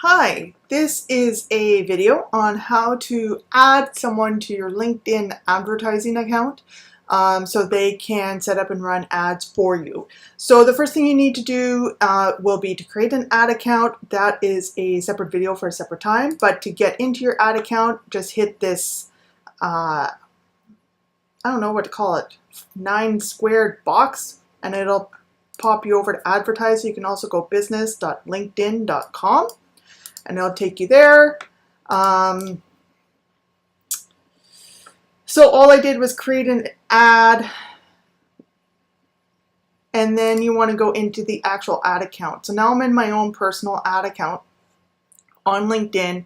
Hi, this is a video on how to add someone to your LinkedIn advertising account so they can set up and run ads for you. So the first thing you need to do will be to create an ad account. That is a separate video for a separate time, but to get into your ad account, just hit this, I don't know what to call it, 9 squared box, and it'll pop you over to advertise. You can also go business.linkedin.com. and it'll take you there. So all I did was create an ad, and then you want to go into the actual ad account. So now I'm in my own personal ad account on LinkedIn,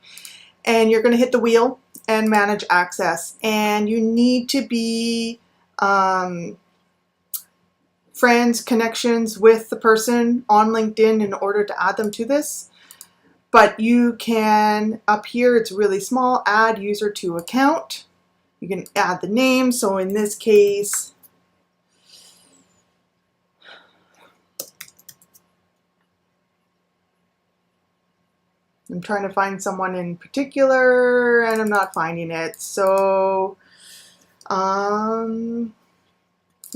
and you're going to hit the wheel and manage access. And you need to be friends, connections with the person on LinkedIn in order to add them to this. But you can, up here, it's really small, add user to account. You can add the name. So in this case, I'm trying to find someone in particular and I'm not finding it. So we'll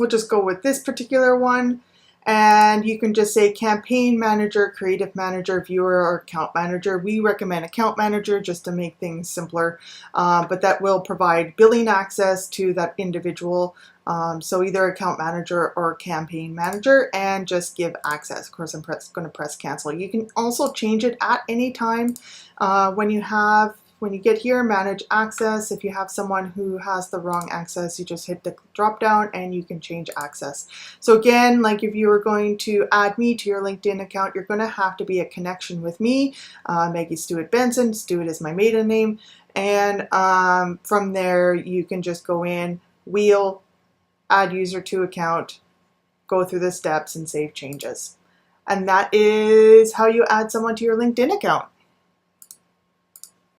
just go with this particular one. And you can just say campaign manager, creative manager, viewer, or account manager. We recommend account manager just to make things simpler, but that will provide billing access to that individual. So either account manager or campaign manager, and just give access. Of course, I'm going to press cancel. You can also change it at any time when you get here, manage access. If you have someone who has the wrong access, you just hit the drop down and you can change access. So again, like if you were going to add me to your LinkedIn account, you're going to have to be a connection with me, Maggie Stewart Benson. Stewart is my maiden name. And from there, you can just go in, wheel, add user to account, go through the steps and save changes. And that is how you add someone to your LinkedIn account.